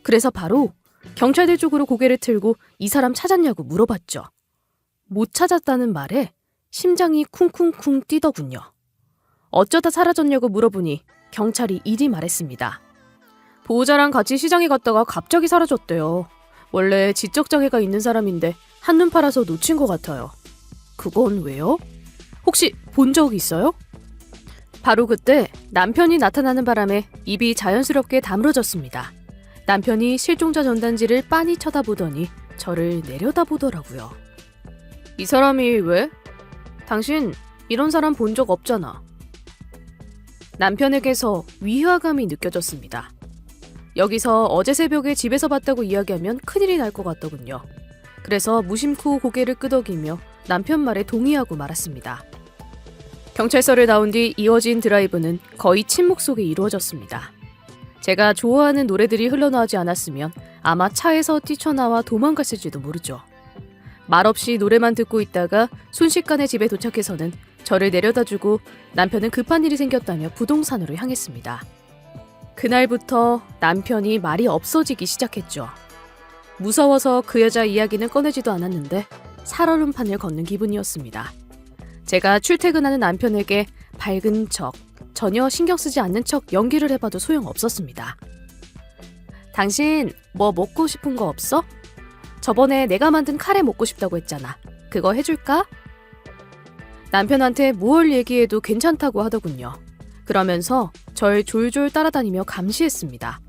그래서 바로 경찰들 쪽으로 고개를 틀고 이 사람 찾았냐고 물어봤죠. 못 찾았다는 말에 심장이 쿵쿵쿵 뛰더군요. 어쩌다 사라졌냐고 물어보니 경찰이 이리 말했습니다. 보호자랑 같이 시장에 갔다가 갑자기 사라졌대요. 원래 지적장애가 있는 사람인데 한눈 팔아서 놓친 것 같아요. 그건 왜요? 혹시 본 적 있어요? 바로 그때 남편이 나타나는 바람에 입이 자연스럽게 다물어졌습니다. 남편이 실종자 전단지를 빤히 쳐다보더니 저를 내려다보더라고요. 이 사람이 왜? 당신 이런 사람 본 적 없잖아. 남편에게서 위화감이 느껴졌습니다. 여기서 어제 새벽에 집에서 봤다고 이야기하면 큰일이 날 것 같더군요. 그래서 무심코 고개를 끄덕이며 남편 말에 동의하고 말았습니다. 경찰서를 나온 뒤 이어진 드라이브는 거의 침묵 속에 이루어졌습니다. 제가 좋아하는 노래들이 흘러나오지 않았으면 아마 차에서 뛰쳐나와 도망갔을지도 모르죠. 말없이 노래만 듣고 있다가 순식간에 집에 도착해서는 저를 내려다주고 남편은 급한 일이 생겼다며 부동산으로 향했습니다. 그날부터 남편이 말이 없어지기 시작했죠. 무서워서 그 여자 이야기는 꺼내지도 않았는데 살얼음판을 걷는 기분이었습니다. 제가 출퇴근하는 남편에게 밝은 척, 전혀 신경 쓰지 않는 척 연기를 해봐도 소용없었습니다. 당신 뭐 먹고 싶은 거 없어? 저번에 내가 만든 카레 먹고 싶다고 했잖아. 그거 해줄까? 남편한테 뭘 얘기해도 괜찮다고 하더군요. 그러면서 절 졸졸 따라다니며 감시했습니다.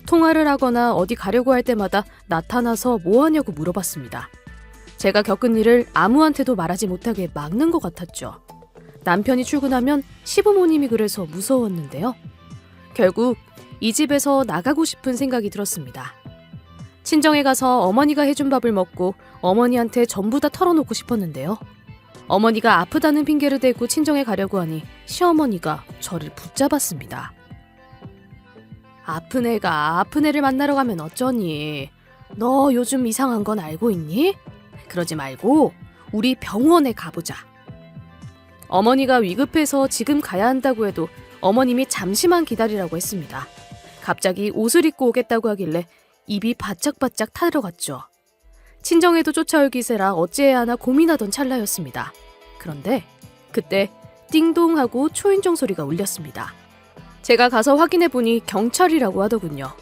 통화를 하거나 어디 가려고 할 때마다 나타나서 뭐 하냐고 물어봤습니다. 제가 겪은 일을 아무한테도 말하지 못하게 막는 것 같았죠. 남편이 출근하면 시부모님이 그래서 무서웠는데요. 결국 이 집에서 나가고 싶은 생각이 들었습니다. 친정에 가서 어머니가 해준 밥을 먹고 어머니한테 전부 다 털어놓고 싶었는데요. 어머니가 아프다는 핑계를 대고 친정에 가려고 하니 시어머니가 저를 붙잡았습니다. 아픈 애가 아픈 애를 만나러 가면 어쩌니? 너 요즘 이상한 건 알고 있니? 그러지 말고 우리 병원에 가보자. 어머니가 위급해서 지금 가야 한다고 해도 어머님이 잠시만 기다리라고 했습니다. 갑자기 옷을 입고 오겠다고 하길래 입이 바짝바짝 타들어갔죠. 친정에도 쫓아올 기세라 어찌해야 하나 고민하던 찰나였습니다. 그런데 그때 띵동 하고 초인종 소리가 울렸습니다. 제가 가서 확인해보니 경찰이라고 하더군요.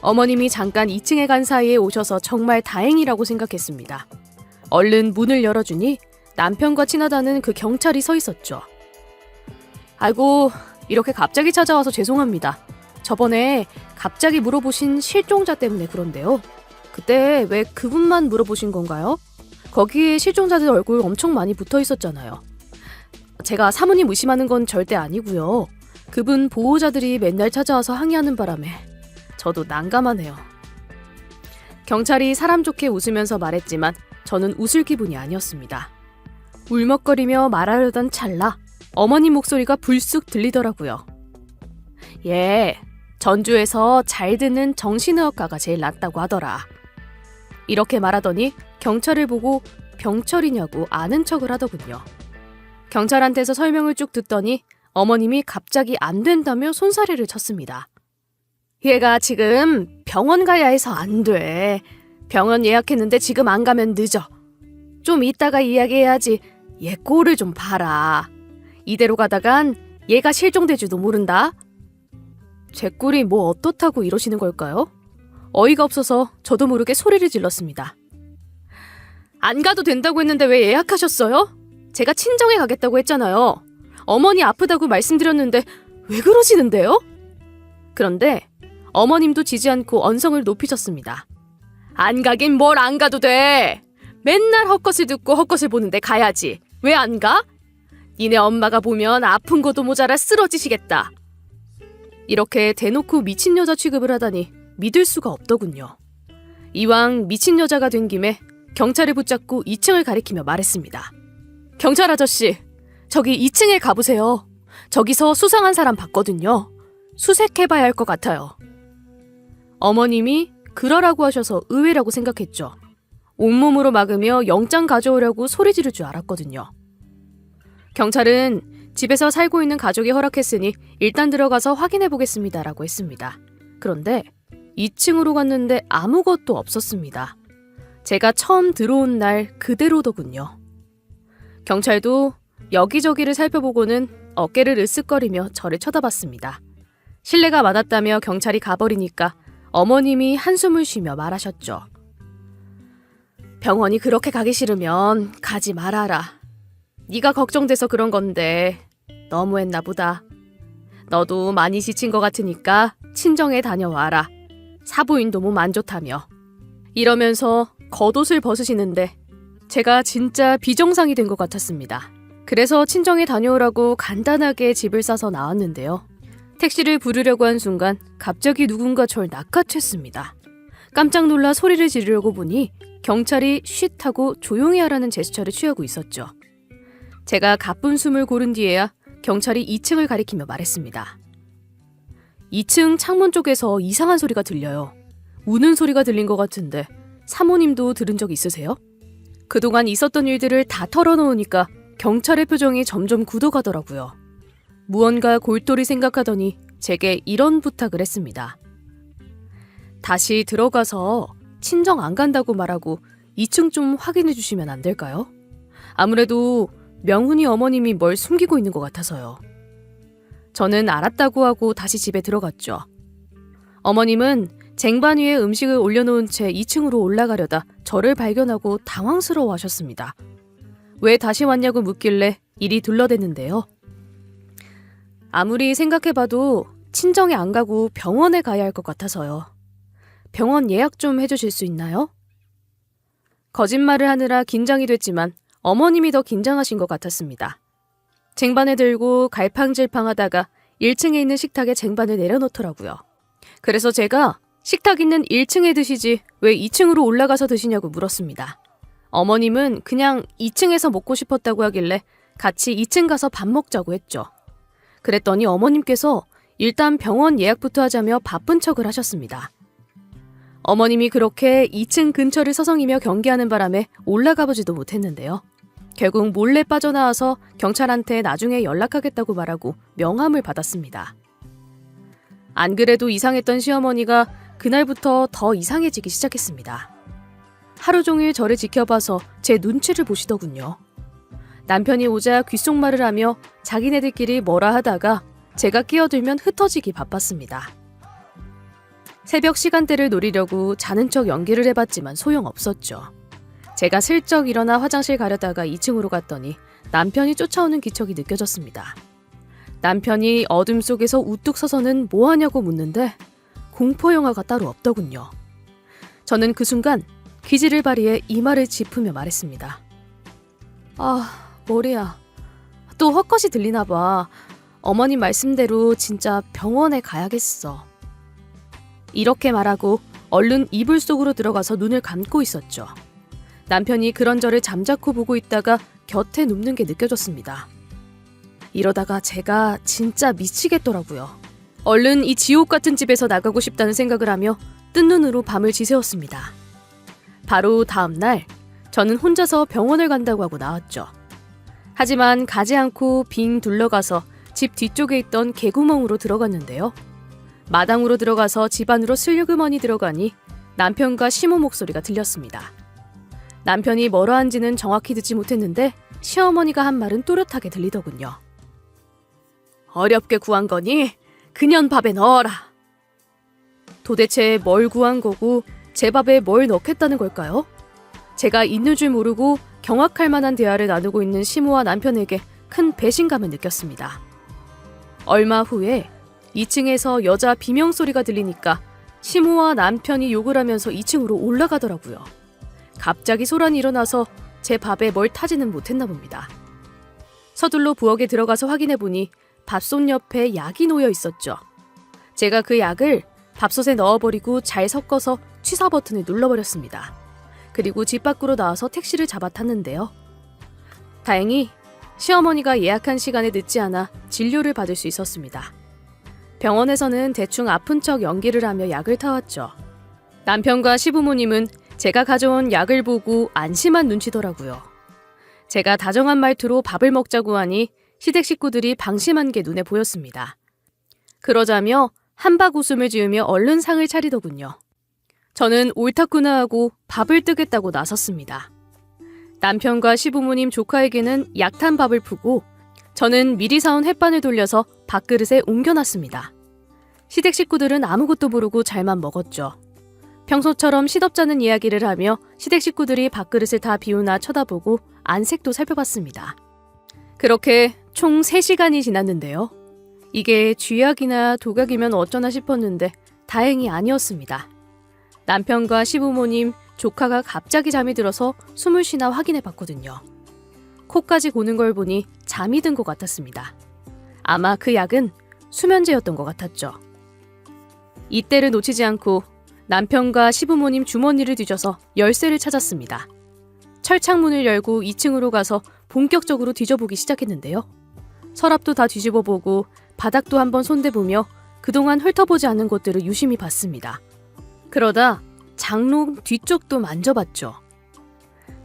어머님이 잠깐 2층에 간 사이에 오셔서 정말 다행이라고 생각했습니다. 얼른 문을 열어주니 남편과 친하다는 그 경찰이 서 있었죠. 아이고, 이렇게 갑자기 찾아와서 죄송합니다. 저번에 갑자기 물어보신 실종자 때문에 그런데요. 그때 왜 그분만 물어보신 건가요? 거기에 실종자들 얼굴 엄청 많이 붙어 있었잖아요. 제가 사모님 의심하는 건 절대 아니고요. 그분 보호자들이 맨날 찾아와서 항의하는 바람에 저도 난감하네요. 경찰이 사람 좋게 웃으면서 말했지만 저는 웃을 기분이 아니었습니다. 울먹거리며 말하려던 찰나 어머님 목소리가 불쑥 들리더라고요. 예, 전주에서 잘 듣는 정신의학과가 제일 낫다고 하더라. 이렇게 말하더니 경찰을 보고 병철이냐고 아는 척을 하더군요. 경찰한테서 설명을 쭉 듣더니 어머님이 갑자기 안 된다며 손사래를 쳤습니다. 얘가 지금 병원 가야 해서 안 돼. 병원 예약했는데 지금 안 가면 늦어. 좀 이따가 이야기해야지. 얘 꼴을 좀 봐라. 이대로 가다간 얘가 실종될지도 모른다. 제 꼴이 뭐 어떻다고 이러시는 걸까요? 어이가 없어서 저도 모르게 소리를 질렀습니다. 안 가도 된다고 했는데 왜 예약하셨어요? 제가 친정에 가겠다고 했잖아요. 어머니 아프다고 말씀드렸는데 왜 그러시는데요? 그런데 어머님도 지지 않고 언성을 높이셨습니다. 안 가긴 뭘 안 가도 돼. 맨날 헛것을 듣고 헛것을 보는데 가야지. 왜 안 가? 니네 엄마가 보면 아픈 것도 모자라 쓰러지시겠다. 이렇게 대놓고 미친 여자 취급을 하다니 믿을 수가 없더군요. 이왕 미친 여자가 된 김에 경찰을 붙잡고 2층을 가리키며 말했습니다. 경찰 아저씨, 저기 2층에 가보세요. 저기서 수상한 사람 봤거든요. 수색해봐야 할 것 같아요. 어머님이 그러라고 하셔서 의외라고 생각했죠. 온몸으로 막으며 영장 가져오려고 소리 지를 줄 알았거든요. 경찰은 집에서 살고 있는 가족이 허락했으니 일단 들어가서 확인해보겠습니다라고 했습니다. 그런데 2층으로 갔는데 아무것도 없었습니다. 제가 처음 들어온 날 그대로더군요. 경찰도 여기저기를 살펴보고는 어깨를 으쓱거리며 저를 쳐다봤습니다. 실례가 많았다며 경찰이 가버리니까 어머님이 한숨을 쉬며 말하셨죠. 병원이 그렇게 가기 싫으면 가지 말아라. 네가 걱정돼서 그런 건데 너무했나 보다. 너도 많이 지친 것 같으니까 친정에 다녀와라. 사부인도 몸 안 좋다며. 이러면서 겉옷을 벗으시는데 제가 진짜 비정상이 된 것 같았습니다. 그래서 친정에 다녀오라고 간단하게 집을 싸서 나왔는데요. 택시를 부르려고 한 순간 갑자기 누군가 절 낚아챘습니다. 깜짝 놀라 소리를 지르려고 보니 경찰이 쉿 하고 조용히 하라는 제스처를 취하고 있었죠. 제가 가쁜 숨을 고른 뒤에야 경찰이 2층을 가리키며 말했습니다. 2층 창문 쪽에서 이상한 소리가 들려요. 우는 소리가 들린 것 같은데 사모님도 들은 적 있으세요? 그동안 있었던 일들을 다 털어놓으니까 경찰의 표정이 점점 굳어가더라고요. 무언가 골똘히 생각하더니 제게 이런 부탁을 했습니다. 다시 들어가서 친정 안 간다고 말하고 2층 좀 확인해 주시면 안 될까요? 아무래도 명훈이 어머님이 뭘 숨기고 있는 것 같아서요. 저는 알았다고 하고 다시 집에 들어갔죠. 어머님은 쟁반 위에 음식을 올려놓은 채 2층으로 올라가려다 저를 발견하고 당황스러워 하셨습니다. 왜 다시 왔냐고 묻길래 일이 둘러댔는데요. 아무리 생각해봐도 친정에 안 가고 병원에 가야 할 것 같아서요. 병원 예약 좀 해주실 수 있나요? 거짓말을 하느라 긴장이 됐지만 어머님이 더 긴장하신 것 같았습니다. 쟁반을 들고 갈팡질팡하다가 1층에 있는 식탁에 쟁반을 내려놓더라고요. 그래서 제가 식탁 있는 1층에 드시지 왜 2층으로 올라가서 드시냐고 물었습니다. 어머님은 그냥 2층에서 먹고 싶었다고 하길래 같이 2층 가서 밥 먹자고 했죠. 그랬더니 어머님께서 일단 병원 예약부터 하자며 바쁜 척을 하셨습니다. 어머님이 그렇게 2층 근처를 서성이며 경계하는 바람에 올라가 보지도 못했는데요. 결국 몰래 빠져나와서 경찰한테 나중에 연락하겠다고 말하고 명함을 받았습니다. 안 그래도 이상했던 시어머니가 그날부터 더 이상해지기 시작했습니다. 하루 종일 저를 지켜봐서 제 눈치를 보시더군요. 남편이 오자 귓속말을 하며 자기네들끼리 뭐라 하다가 제가 끼어들면 흩어지기 바빴습니다. 새벽 시간대를 노리려고 자는 척 연기를 해봤지만 소용없었죠. 제가 슬쩍 일어나 화장실 가려다가 2층으로 갔더니 남편이 쫓아오는 기척이 느껴졌습니다. 남편이 어둠 속에서 우뚝 서서는 뭐하냐고 묻는데 공포영화가 따로 없더군요. 저는 그 순간 기지를 발휘해 이마를 짚으며 말했습니다. 아, 머리야. 또 헛것이 들리나 봐. 어머님 말씀대로 진짜 병원에 가야겠어. 이렇게 말하고 얼른 이불 속으로 들어가서 눈을 감고 있었죠. 남편이 그런 저를 잠자코 보고 있다가 곁에 눕는 게 느껴졌습니다. 이러다가 제가 진짜 미치겠더라고요. 얼른 이 지옥 같은 집에서 나가고 싶다는 생각을 하며 뜬 눈으로 밤을 지새웠습니다. 바로 다음 날 저는 혼자서 병원을 간다고 하고 나왔죠. 하지만 가지 않고 빙 둘러가서 집 뒤쪽에 있던 개구멍으로 들어갔는데요. 마당으로 들어가서 집 안으로 슬그머니 들어가니 남편과 시모 목소리가 들렸습니다. 남편이 뭐라 한지는 정확히 듣지 못했는데 시어머니가 한 말은 또렷하게 들리더군요. 어렵게 구한 거니? 그년 밥에 넣어라. 도대체 뭘 구한 거고 제 밥에 뭘 넣겠다는 걸까요? 제가 있는 줄 모르고 경악할 만한 대화를 나누고 있는 시모와 남편에게 큰 배신감을 느꼈습니다. 얼마 후에 2층에서 여자 비명소리가 들리니까 시모와 남편이 욕을 하면서 2층으로 올라가더라고요. 갑자기 소란이 일어나서 제 밥에 뭘 타지는 못했나 봅니다. 서둘러 부엌에 들어가서 확인해보니 밥솥 옆에 약이 놓여 있었죠. 제가 그 약을 밥솥에 넣어버리고 잘 섞어서 취사 버튼을 눌러버렸습니다. 그리고 집 밖으로 나와서 택시를 잡아 탔는데요. 다행히 시어머니가 예약한 시간에 늦지 않아 진료를 받을 수 있었습니다. 병원에서는 대충 아픈 척 연기를 하며 약을 타왔죠. 남편과 시부모님은 제가 가져온 약을 보고 안심한 눈치더라고요. 제가 다정한 말투로 밥을 먹자고 하니 시댁 식구들이 방심한 게 눈에 보였습니다. 그러자며 한박 웃음을 지으며 얼른 상을 차리더군요. 저는 옳다구나 하고 밥을 뜨겠다고 나섰습니다. 남편과 시부모님 조카에게는 약탄 밥을 푸고 저는 미리 사온 햇반을 돌려서 밥그릇에 옮겨놨습니다. 시댁 식구들은 아무것도 모르고 잘만 먹었죠. 평소처럼 시덥잖은 이야기를 하며 시댁 식구들이 밥그릇을 다 비우나 쳐다보고 안색도 살펴봤습니다. 그렇게 총 3시간이 지났는데요. 이게 쥐약이나 독약이면 어쩌나 싶었는데 다행히 아니었습니다. 남편과 시부모님, 조카가 갑자기 잠이 들어서 숨을 쉬나 확인해봤거든요. 코까지 고는 걸 보니 잠이 든 것 같았습니다. 아마 그 약은 수면제였던 것 같았죠. 이때를 놓치지 않고 남편과 시부모님 주머니를 뒤져서 열쇠를 찾았습니다. 철창문을 열고 2층으로 가서 본격적으로 뒤져보기 시작했는데요. 서랍도 다 뒤집어보고 바닥도 한번 손대보며 그동안 훑어보지 않은 곳들을 유심히 봤습니다. 그러다 장롱 뒤쪽도 만져봤죠.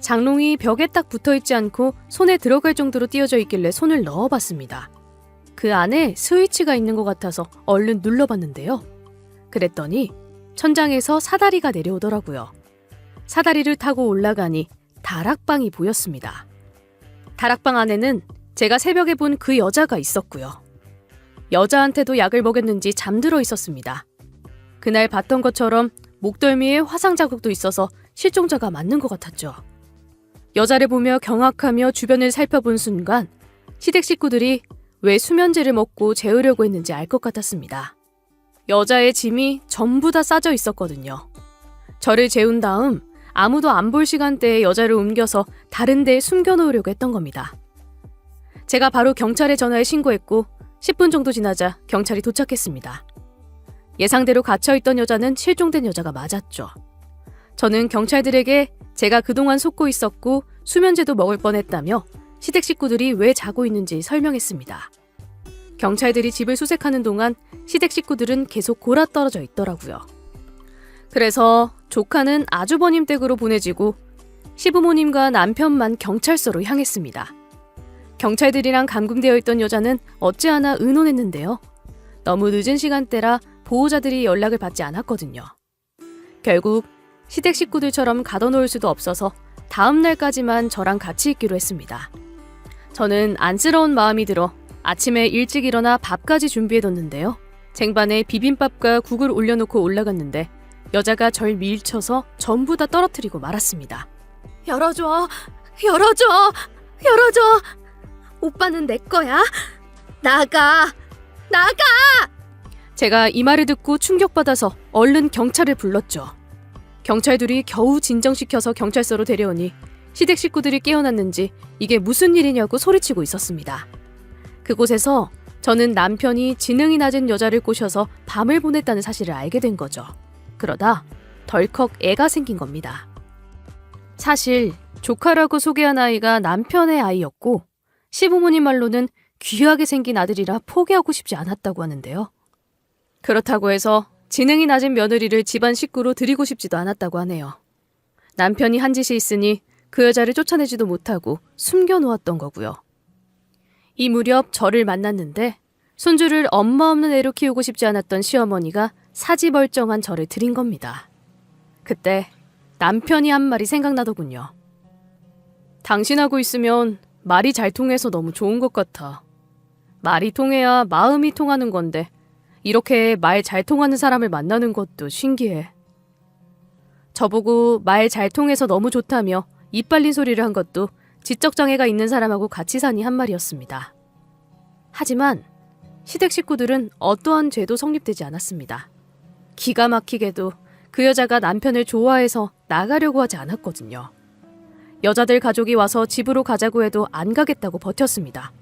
장롱이 벽에 딱 붙어있지 않고 손에 들어갈 정도로 띄어져 있길래 손을 넣어봤습니다. 그 안에 스위치가 있는 것 같아서 얼른 눌러봤는데요. 그랬더니 천장에서 사다리가 내려오더라고요. 사다리를 타고 올라가니 다락방이 보였습니다. 다락방 안에는 제가 새벽에 본 그 여자가 있었고요. 여자한테도 약을 먹였는지 잠들어 있었습니다. 그날 봤던 것처럼 목덜미에 화상 자국도 있어서 실종자가 맞는 것 같았죠. 여자를 보며 경악하며 주변을 살펴본 순간 시댁 식구들이 왜 수면제를 먹고 재우려고 했는지 알 것 같았습니다. 여자의 짐이 전부 다 싸져 있었거든요. 저를 재운 다음 아무도 안 볼 시간대에 여자를 옮겨서 다른 데에 숨겨놓으려고 했던 겁니다. 제가 바로 경찰에 전화해 신고했고 10분 정도 지나자 경찰이 도착했습니다. 예상대로 갇혀있던 여자는 실종된 여자가 맞았죠. 저는 경찰들에게 제가 그동안 속고 있었고 수면제도 먹을 뻔했다며 시댁 식구들이 왜 자고 있는지 설명했습니다. 경찰들이 집을 수색하는 동안 시댁 식구들은 계속 골아떨어져 있더라고요. 그래서 조카는 아주버님 댁으로 보내지고 시부모님과 남편만 경찰서로 향했습니다. 경찰들이랑 감금되어 있던 여자는 어찌하나 의논했는데요. 너무 늦은 시간대라 보호자들이 연락을 받지 않았거든요. 결국 시댁 식구들처럼 가둬놓을 수도 없어서 다음 날까지만 저랑 같이 있기로 했습니다. 저는 안쓰러운 마음이 들어 아침에 일찍 일어나 밥까지 준비해뒀는데요. 쟁반에 비빔밥과 국을 올려놓고 올라갔는데 여자가 절 밀쳐서 전부 다 떨어뜨리고 말았습니다. 열어줘! 열어줘! 열어줘! 오빠는 내 거야! 나가! 나가! 제가 이 말을 듣고 충격받아서 얼른 경찰을 불렀죠. 경찰들이 겨우 진정시켜서 경찰서로 데려오니 시댁 식구들이 깨어났는지 이게 무슨 일이냐고 소리치고 있었습니다. 그곳에서 저는 남편이 지능이 낮은 여자를 꼬셔서 밤을 보냈다는 사실을 알게 된 거죠. 그러다 덜컥 애가 생긴 겁니다. 사실 조카라고 소개한 아이가 남편의 아이였고 시부모님 말로는 귀하게 생긴 아들이라 포기하고 싶지 않았다고 하는데요. 그렇다고 해서 지능이 낮은 며느리를 집안 식구로 들이고 싶지도 않았다고 하네요. 남편이 한 짓이 있으니 그 여자를 쫓아내지도 못하고 숨겨놓았던 거고요. 이 무렵 저를 만났는데 손주를 엄마 없는 애로 키우고 싶지 않았던 시어머니가 사지멀쩡한 저를 들인 겁니다. 그때 남편이 한 말이 생각나더군요. 당신하고 있으면 말이 잘 통해서 너무 좋은 것 같아. 말이 통해야 마음이 통하는 건데 이렇게 말 잘 통하는 사람을 만나는 것도 신기해. 저보고 말 잘 통해서 너무 좋다며 입 빨린 소리를 한 것도 지적장애가 있는 사람하고 같이 사니 한 말이었습니다. 하지만 시댁 식구들은 어떠한 죄도 성립되지 않았습니다. 기가 막히게도 그 여자가 남편을 좋아해서 나가려고 하지 않았거든요. 여자들 가족이 와서 집으로 가자고 해도 안 가겠다고 버텼습니다.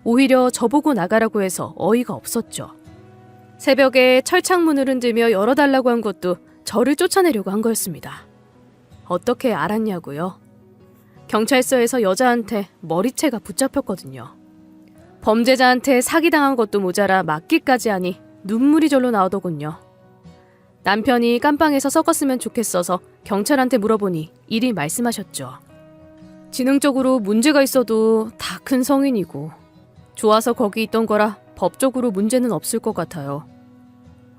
오히려 저보고 나가라고 해서 어이가 없었죠. 새벽에 철창문을 흔들며 열어달라고 한 것도 저를 쫓아내려고 한 거였습니다. 어떻게 알았냐고요? 경찰서에서 여자한테 머리채가 붙잡혔거든요. 범죄자한테 사기당한 것도 모자라 맞기까지 하니 눈물이 절로 나오더군요. 남편이 깜빵에서 썩었으면 좋겠어서 경찰한테 물어보니 이리 말씀하셨죠. 지능적으로 문제가 있어도 다 큰 성인이고 좋아서 거기 있던 거라 법적으로 문제는 없을 것 같아요.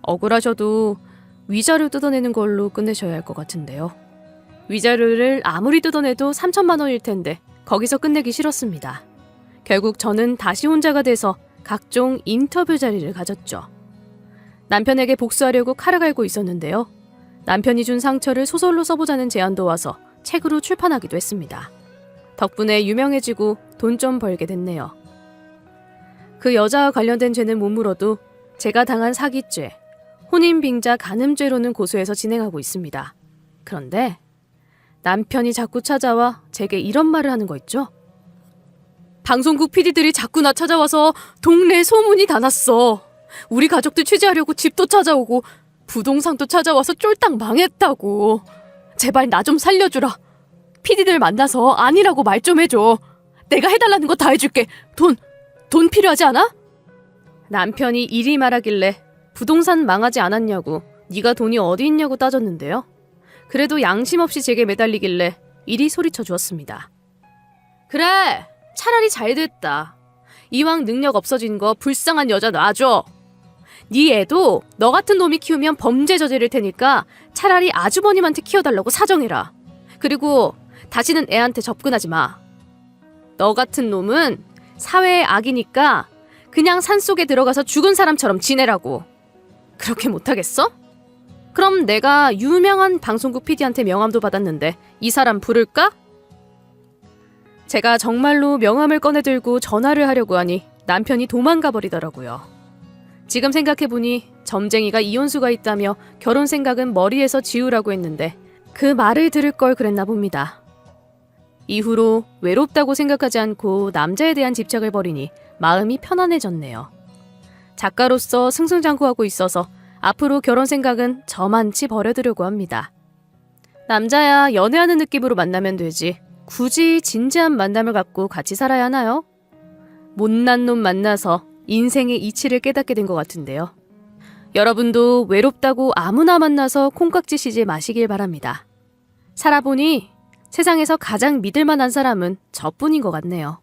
억울하셔도 위자료 뜯어내는 걸로 끝내셔야 할 것 같은데요. 위자료를 아무리 뜯어내도 3천만 원일 텐데 거기서 끝내기 싫었습니다. 결국 저는 다시 혼자가 돼서 각종 인터뷰 자리를 가졌죠. 남편에게 복수하려고 칼을 갈고 있었는데요. 남편이 준 상처를 소설로 써보자는 제안도 와서 책으로 출판하기도 했습니다. 덕분에 유명해지고 돈 좀 벌게 됐네요. 그 여자와 관련된 죄는 못 물어도 제가 당한 사기죄, 혼인빙자 간음죄로는 고소해서 진행하고 있습니다. 그런데 남편이 자꾸 찾아와 제게 이런 말을 하는 거 있죠? 방송국 PD들이 자꾸 나 찾아와서 동네에 소문이 다 났어. 우리 가족들 취재하려고 집도 찾아오고 부동산도 찾아와서 쫄딱 망했다고. 제발 나 좀 살려주라. PD들 만나서 아니라고 말 좀 해줘. 내가 해달라는 거 다 해줄게. 돈 필요하지 않아? 남편이 이리 말하길래 부동산 망하지 않았냐고, 네가 돈이 어디 있냐고 따졌는데요. 그래도 양심 없이 제게 매달리길래 이리 소리쳐 주었습니다. 그래, 차라리 잘 됐다. 이왕 능력 없어진 거 불쌍한 여자 놔줘. 네 애도 너 같은 놈이 키우면 범죄 저지를 테니까 차라리 아주버님한테 키워달라고 사정해라. 그리고 다시는 애한테 접근하지 마. 너 같은 놈은 사회의 악이니까 그냥 산속에 들어가서 죽은 사람처럼 지내라고. 그렇게 못하겠어? 그럼 내가 유명한 방송국 PD한테 명함도 받았는데 이 사람 부를까? 제가 정말로 명함을 꺼내들고 전화를 하려고 하니 남편이 도망가 버리더라고요. 지금 생각해보니 점쟁이가 이혼수가 있다며 결혼 생각은 머리에서 지우라고 했는데 그 말을 들을 걸 그랬나 봅니다. 이후로 외롭다고 생각하지 않고 남자에 대한 집착을 버리니 마음이 편안해졌네요. 작가로서 승승장구하고 있어서 앞으로 결혼 생각은 저만치 버려두려고 합니다. 남자야 연애하는 느낌으로 만나면 되지 굳이 진지한 만남을 갖고 같이 살아야 하나요? 못난 놈 만나서 인생의 이치를 깨닫게 된 것 같은데요. 여러분도 외롭다고 아무나 만나서 콩깍지 씌지 마시길 바랍니다. 살아보니 세상에서 가장 믿을 만한 사람은 저뿐인 것 같네요.